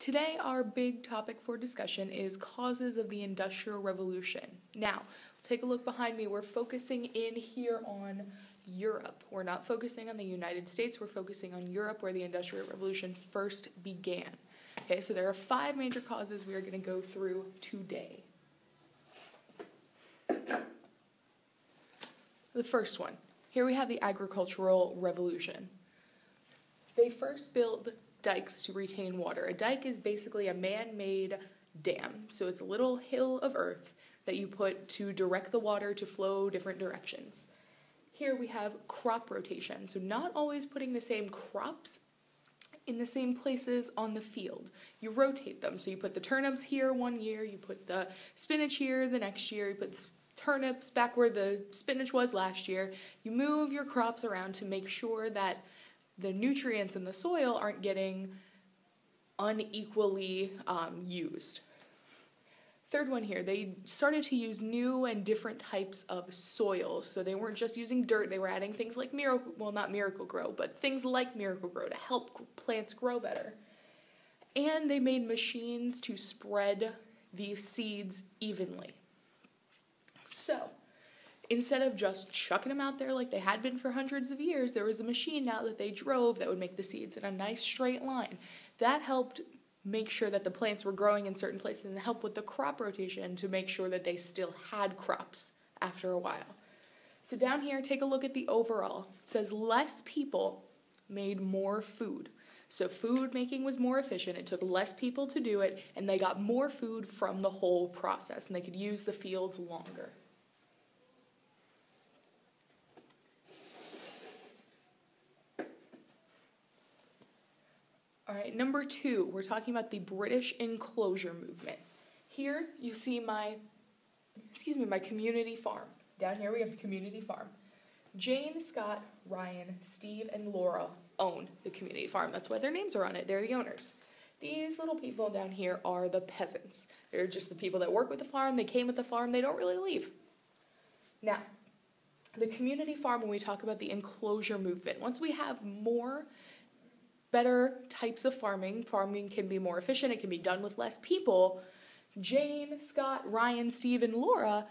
Today, our big topic for discussion is causes of the Industrial Revolution. Now, take a look behind me. We're focusing in here on Europe. We're not focusing on the United States. We're focusing on Europe, where the Industrial Revolution first began. Okay, so there are 5 major causes we are going to go through today. The first one. Here we have the Agricultural Revolution. They first built dikes to retain water. A dike is basically a man-made dam. So it's a little hill of earth that you put to direct the water to flow different directions. Here we have crop rotation. So not always putting the same crops in the same places on the field. You rotate them. So you put the turnips here one year, you put the spinach here the next year, you put the turnips back where the spinach was last year. You move your crops around to make sure that the nutrients in the soil aren't getting unequally used. Third one here, they started to use new and different types of soils. So they weren't just using dirt, they were adding things like not Miracle-Gro, but things like Miracle-Gro to help plants grow better. And they made machines to spread these seeds evenly. So, instead of just chucking them out there like they had been for hundreds of years, there was a machine now that they drove that would make the seeds in a nice straight line. That helped make sure that the plants were growing in certain places and help with the crop rotation to make sure that they still had crops after a while. So down here, take a look at the overall. It says less people made more food. So food making was more efficient. It took less people to do it, and they got more food from the whole process, and they could use the fields longer. All right, number 2, we're talking about the British enclosure movement. Here you see my community farm. Down here we have the community farm. Jane, Scott, Ryan, Steve, and Laura own the community farm. That's why their names are on it. They're the owners. These little people down here are the peasants. They're just the people that work with the farm. They came with the farm. They don't really leave. Now, the community farm, when we talk about the enclosure movement, once we have better types of farming can be more efficient, it can be done with less people, Jane, Scott, Ryan, Steve, and Laura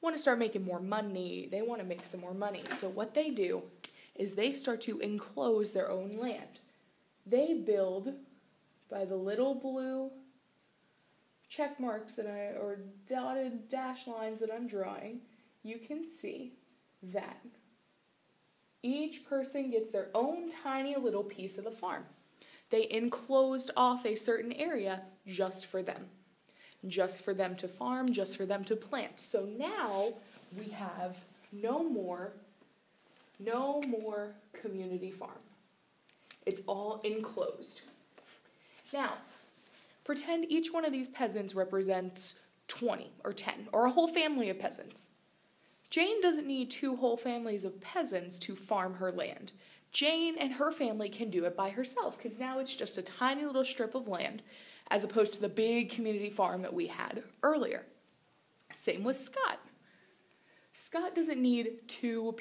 want to start making more money. They want to make some more money. So what they do is they start to enclose their own land. They build, by the little blue check marks or dotted dash lines that I'm drawing, you can see that each person gets their own tiny little piece of the farm. They enclosed off a certain area just for them. Just for them to farm, just for them to plant. So now we have no more community farm. It's all enclosed. Now, pretend each one of these peasants represents 20 or 10 or a whole family of peasants. Jane doesn't need 2 whole families of peasants to farm her land. Jane and her family can do it by herself because now it's just a tiny little strip of land as opposed to the big community farm that we had earlier. Same with Scott. Scott doesn't need 2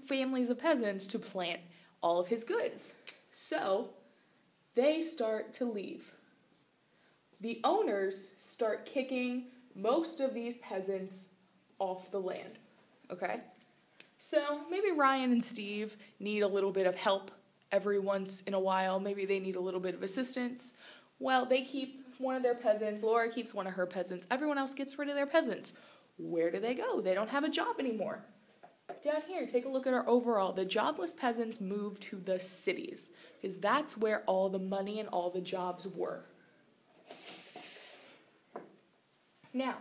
families of peasants to plant all of his goods. So they start to leave. The owners start kicking most of these peasants off the land, okay? So maybe Ryan and Steve need a little bit of help every once in a while. Maybe they need a little bit of assistance. Well, they keep one of their peasants. Laura keeps one of her peasants. Everyone else gets rid of their peasants. Where do they go? They don't have a job anymore. Down here, take a look at our overall. The jobless peasants moved to the cities because that's where all the money and all the jobs were. Now,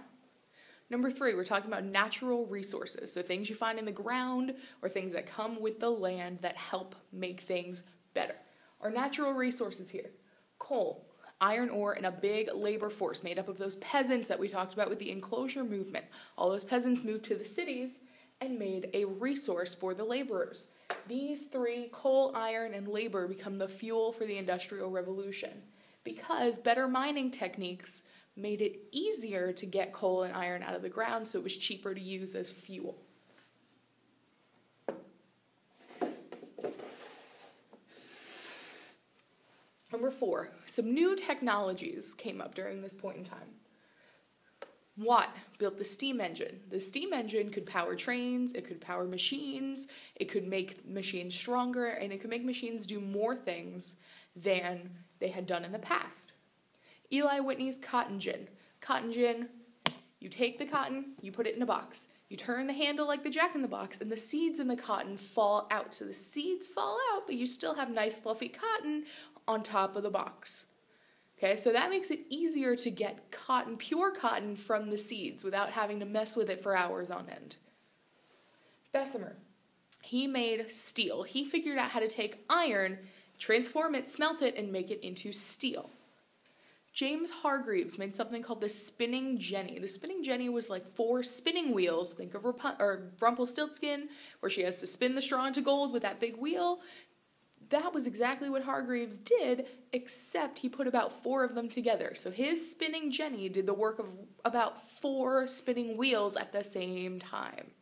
number 3, we're talking about natural resources, so things you find in the ground or things that come with the land that help make things better. Our natural resources here, coal, iron ore, and a big labor force made up of those peasants that we talked about with the enclosure movement. All those peasants moved to the cities and made a resource for the laborers. These 3, coal, iron, and labor, become the fuel for the Industrial Revolution because better mining techniques made it easier to get coal and iron out of the ground, so it was cheaper to use as fuel. Number 4, some new technologies came up during this point in time. Watt built the steam engine. The steam engine could power trains, it could power machines, it could make machines stronger, and it could make machines do more things than they had done in the past. Eli Whitney's cotton gin. Cotton gin, you take the cotton, you put it in a box. You turn the handle like the Jack-in-the-Box, and the seeds in the cotton fall out. So the seeds fall out, but you still have nice fluffy cotton on top of the box. Okay, so that makes it easier to get cotton, pure cotton, from the seeds without having to mess with it for hours on end. Bessemer, he made steel. He figured out how to take iron, transform it, smelt it, and make it into steel. James Hargreaves made something called the spinning jenny. The spinning jenny was like 4 spinning wheels. Think of Rumpelstiltskin, where she has to spin the straw into gold with that big wheel. That was exactly what Hargreaves did, except he put about 4 of them together. So his spinning jenny did the work of about 4 spinning wheels at the same time.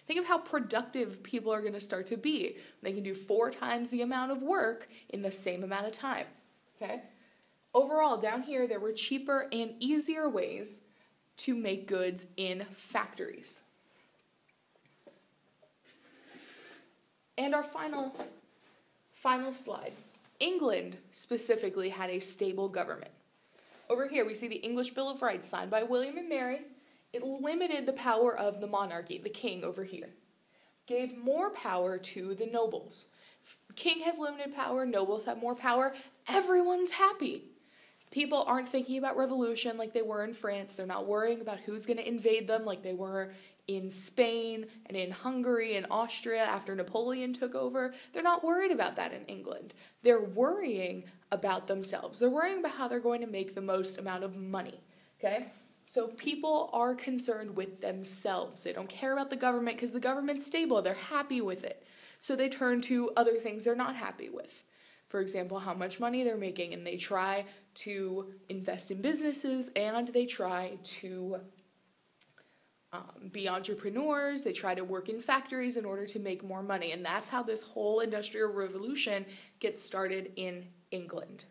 Think of how productive people are going to start to be. They can do 4 times the amount of work in the same amount of time. Okay? Overall, down here, there were cheaper and easier ways to make goods in factories. And our final slide. England specifically had a stable government. Over here, we see the English Bill of Rights signed by William and Mary. It limited the power of the monarchy, the king over here. Gave more power to the nobles. King has limited power, nobles have more power. Everyone's happy. People aren't thinking about revolution like they were in France. They're not worrying about who's going to invade them like they were in Spain and in Hungary and Austria after Napoleon took over. They're not worried about that in England. They're worrying about themselves. They're worrying about how they're going to make the most amount of money, okay? So people are concerned with themselves. They don't care about the government because the government's stable. They're happy with it. So they turn to other things they're not happy with. For example, how much money they're making, and they try to invest in businesses, and they try to be entrepreneurs. They try to work in factories in order to make more money, and that's how this whole Industrial Revolution gets started in England.